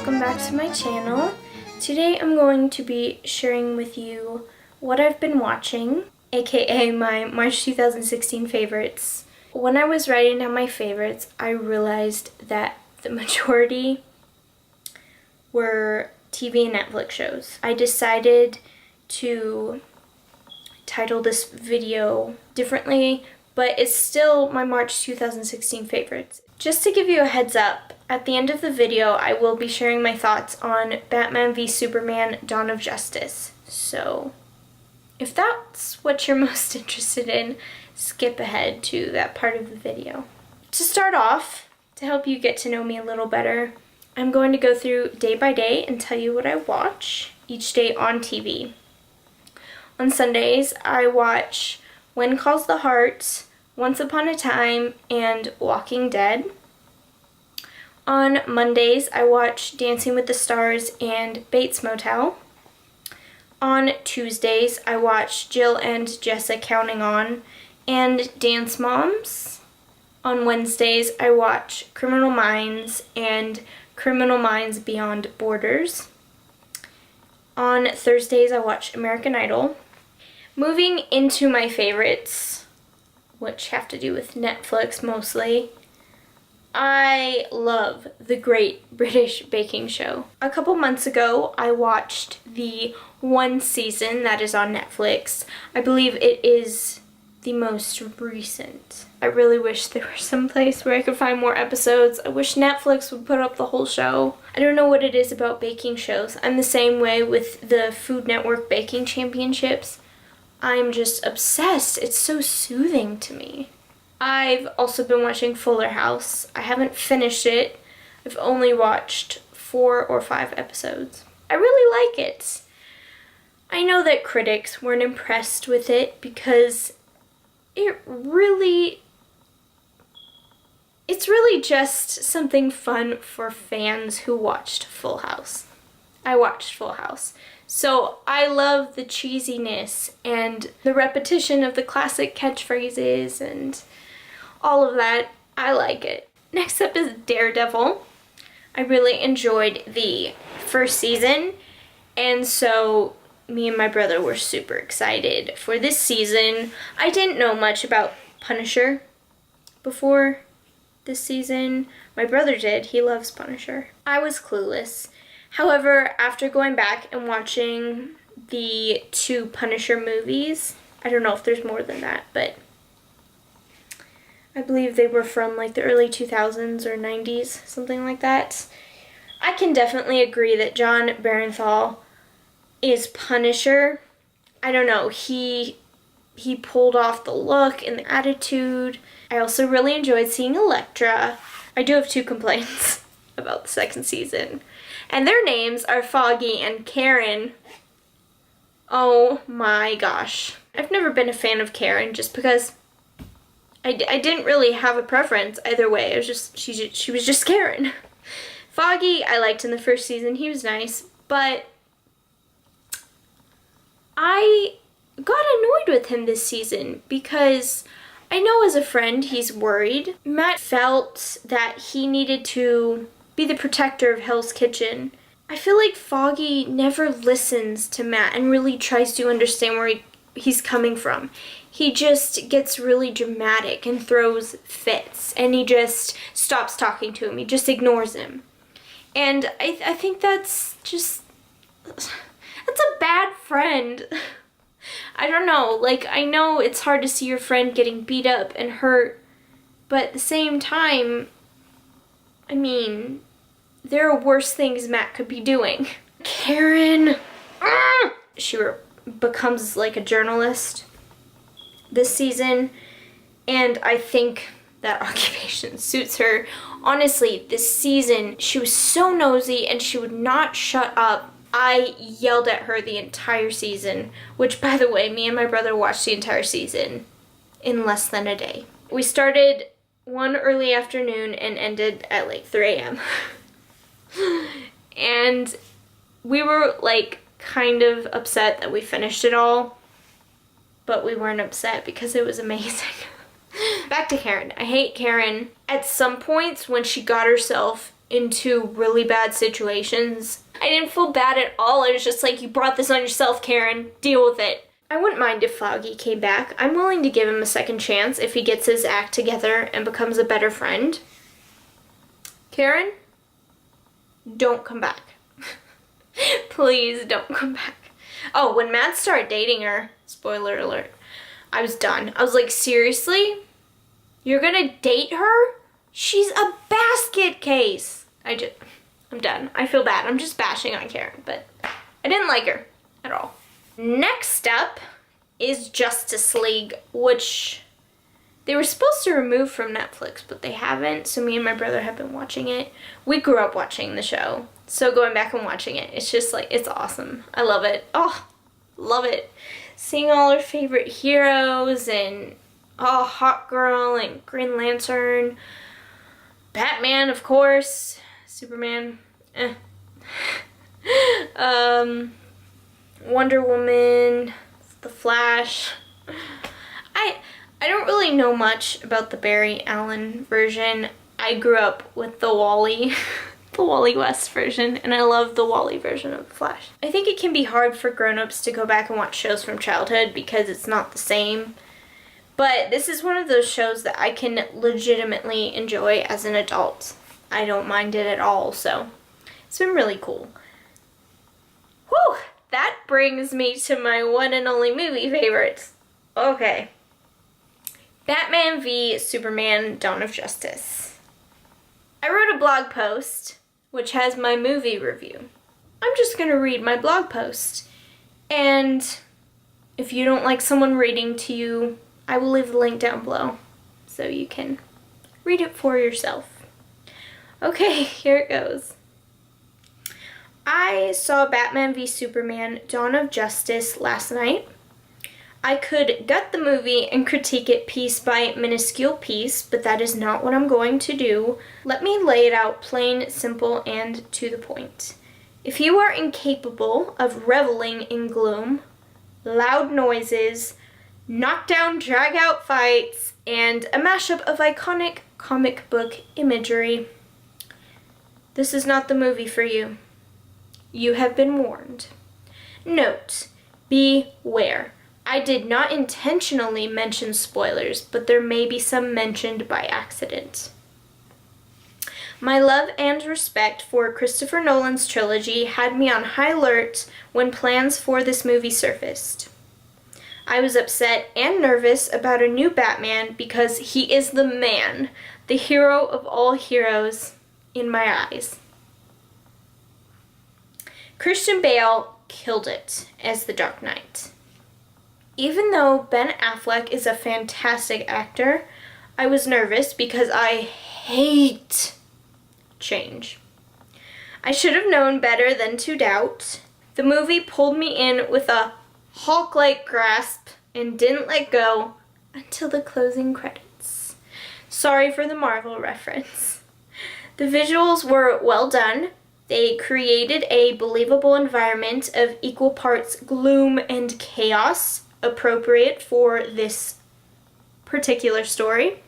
welcome back to my channel. Today I'm going to be sharing with you what I've been watching, aka my March 2016 favorites. When I was writing down my favorites, I realized that the majority were TV and Netflix shows. I decided to title this video differently, but it's still my March 2016 favorites. Just to give you a heads up, at the end of the video I will be sharing my thoughts on Batman v Superman: Dawn of Justice. So if that's what you're most interested in, skip ahead to that part of the video. To start off, to help you get to know me a little better, I'm going to go through day by day and tell you what I watch each day on TV. On Sundays, I watch When Calls the Heart, Once Upon a Time, and Walking Dead. On Mondays, I watch Dancing with the Stars and Bates Motel. On Tuesdays, I watch Jill and Jessa Counting On and Dance Moms. On Wednesdays, I watch Criminal Minds and Criminal Minds Beyond Borders. On Thursdays, I watch American Idol. Moving into my favorites, which have to do with Netflix mostly, I love The Great British Baking Show. A couple months ago, I watched the one season that is on Netflix. I believe it is the most recent. I really wish there were some place where I could find more episodes. I wish Netflix would put up the whole show. I don't know what it is about baking shows. I'm the same way with the Food Network Baking Championships. I'm just obsessed. It's so soothing to me. I've also been watching Fuller House. I haven't finished it. I've only watched 4 or 5 episodes. I really like it. I know that critics weren't impressed with it because it's really just something fun for fans who watched Full House. I watched Full House. So I love the cheesiness and the repetition of the classic catchphrases and all of that. I like it. Next up is Daredevil. I really enjoyed the first season, and so me and my brother were super excited for this season. I didn't know much about Punisher before this season. My brother did. He loves Punisher. I was clueless. However, after going back and watching the 2 Punisher movies, I don't know if there's more than that, but I believe they were from like the early 2000s or 90s, something like that. I can definitely agree that John Bernthal is Punisher. I don't know, he pulled off the look and the attitude. I also really enjoyed seeing Elektra. I do have 2 complaints about the second season, and their names are Foggy and Karen. Oh my gosh. I've never been a fan of Karen just because I didn't really have a preference either way. It was just, she was just Karen. Foggy I liked in the first season. He was nice, but I got annoyed with him this season because I know as a friend he's worried. Matt felt that he needed to be the protector of Hell's Kitchen. I feel like Foggy never listens to Matt and really tries to understand where he's coming from. He just gets really dramatic and throws fits, and he just stops talking to him. He just ignores him. And I think that's a bad friend. I don't know, like, I know it's hard to see your friend getting beat up and hurt, but at the same time, I mean, there are worse things Matt could be doing. Karen, she becomes like a journalist this season, and I think that occupation suits her. Honestly, this season, she was so nosy and she would not shut up. I yelled at her the entire season, which, by the way, me and my brother watched the entire season in less than a day. We started one early afternoon and ended at like 3 a.m. And we were like kind of upset that we finished it all, but we weren't upset because it was amazing. Back to Karen. I hate Karen. At some points when she got herself into really bad situations. I didn't feel bad at all. I was just like, you brought this on yourself, Karen. Deal with it. I wouldn't mind if Foggy came back. I'm willing to give him a second chance if he gets his act together and becomes a better friend. Karen, don't come back. Please don't come back. Oh, when Matt started dating her, spoiler alert, I was done. I was like, seriously? You're gonna date her? She's a basket case. I'm done. I feel bad. I'm just bashing on Karen, but I didn't like her at all. Next up is Justice League, which they were supposed to remove from Netflix, but they haven't, so me and my brother have been watching it. We grew up watching the show, so going back and watching it, it's just like, it's awesome. I love it. Oh, love it. Seeing all our favorite heroes and Hot Girl and Green Lantern, Batman, of course, Superman, Wonder Woman, The Flash. I don't really know much about the Barry Allen version. I grew up with the Wally, the Wally West version, and I love the Wally version of The Flash. I think it can be hard for grown-ups to go back and watch shows from childhood because it's not the same. But this is one of those shows that I can legitimately enjoy as an adult. I don't mind it at all, so it's been really cool. Whew! That brings me to my one and only movie favorites. Okay. Batman v Superman: Dawn of Justice. I wrote a blog post, which has my movie review. I'm just gonna read my blog post. And if you don't like someone reading to you, I will leave the link down below so you can read it for yourself. Okay, here it goes. I saw Batman v Superman: Dawn of Justice last night. I could gut the movie and critique it piece by minuscule piece, but that is not what I'm going to do. Let me lay it out plain, simple, and to the point. If you are incapable of reveling in gloom, loud noises, knockdown, drag-out fights, and a mashup of iconic comic book imagery, this is not the movie for you. You have been warned. Note, beware. I did not intentionally mention spoilers, but there may be some mentioned by accident. My love and respect for Christopher Nolan's trilogy had me on high alert when plans for this movie surfaced. I was upset and nervous about a new Batman because he is the man, the hero of all heroes in my eyes. Christian Bale killed it as the Dark Knight. Even though Ben Affleck is a fantastic actor, I was nervous because I hate change. I should have known better than to doubt. The movie pulled me in with a Hulk-like grasp and didn't let go until the closing credits. Sorry for the Marvel reference. The visuals were well done. They created a believable environment of equal parts gloom and chaos, appropriate for this particular story.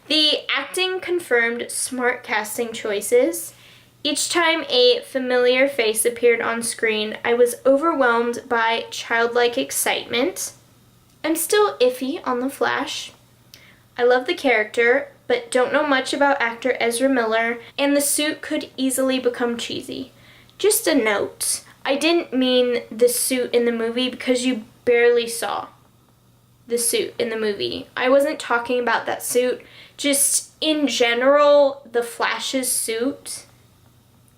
The acting confirmed smart casting choices. Each time a familiar face appeared on screen, I was overwhelmed by childlike excitement. I'm still iffy on the Flash. I love the character, but don't know much about actor Ezra Miller, and the suit could easily become cheesy. Just a note, I didn't mean the suit in the movie because you barely saw the suit in the movie. I wasn't talking about that suit. Just in general, the Flash's suit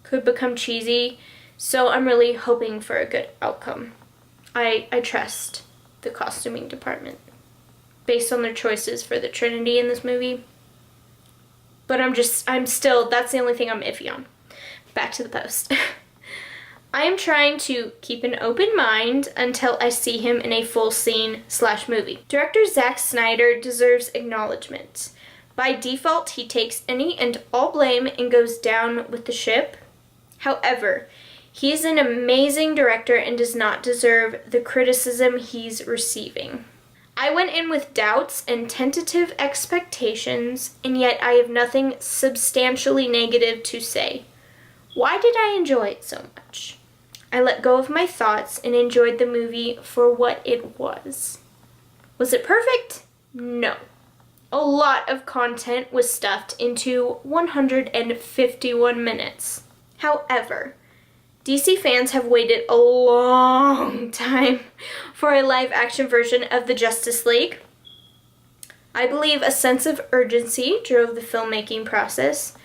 could become cheesy, so I'm really hoping for a good outcome. I trust the costuming department based on their choices for the Trinity in this movie. But I'm still, that's the only thing I'm iffy on. Back to the post. I am trying to keep an open mind until I see him in a full scene/movie. Director Zack Snyder deserves acknowledgement. By default, he takes any and all blame and goes down with the ship. However, he is an amazing director and does not deserve the criticism he's receiving. I went in with doubts and tentative expectations, and yet I have nothing substantially negative to say. Why did I enjoy it so much? I let go of my thoughts and enjoyed the movie for what it was. Was it perfect? No. A lot of content was stuffed into 151 minutes. However, DC fans have waited a long time for a live-action version of the Justice League. I believe a sense of urgency drove the filmmaking process.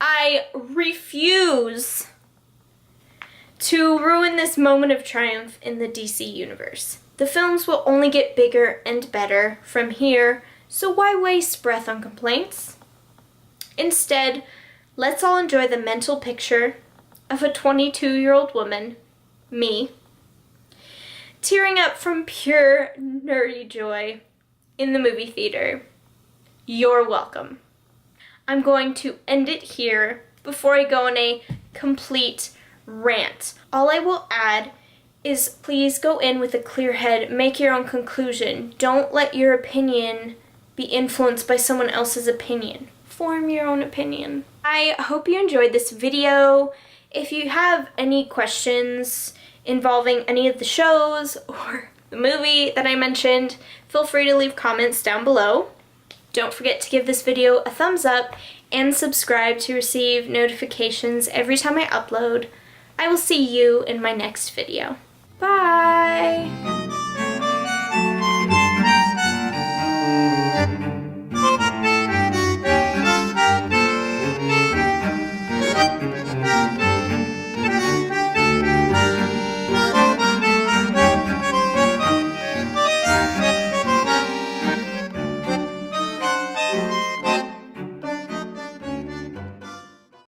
I refuse to ruin this moment of triumph in the DC universe. The films will only get bigger and better from here, so why waste breath on complaints? Instead, let's all enjoy the mental picture of a 22-year-old woman, me, tearing up from pure nerdy joy in the movie theater. You're welcome. I'm going to end it here before I go on a complete rant. All I will add is please go in with a clear head, make your own conclusion. Don't let your opinion be influenced by someone else's opinion. Form your own opinion. I hope you enjoyed this video. If you have any questions involving any of the shows or the movie that I mentioned, feel free to leave comments down below. Don't forget to give this video a thumbs up and subscribe to receive notifications every time I upload. I will see you in my next video. Bye!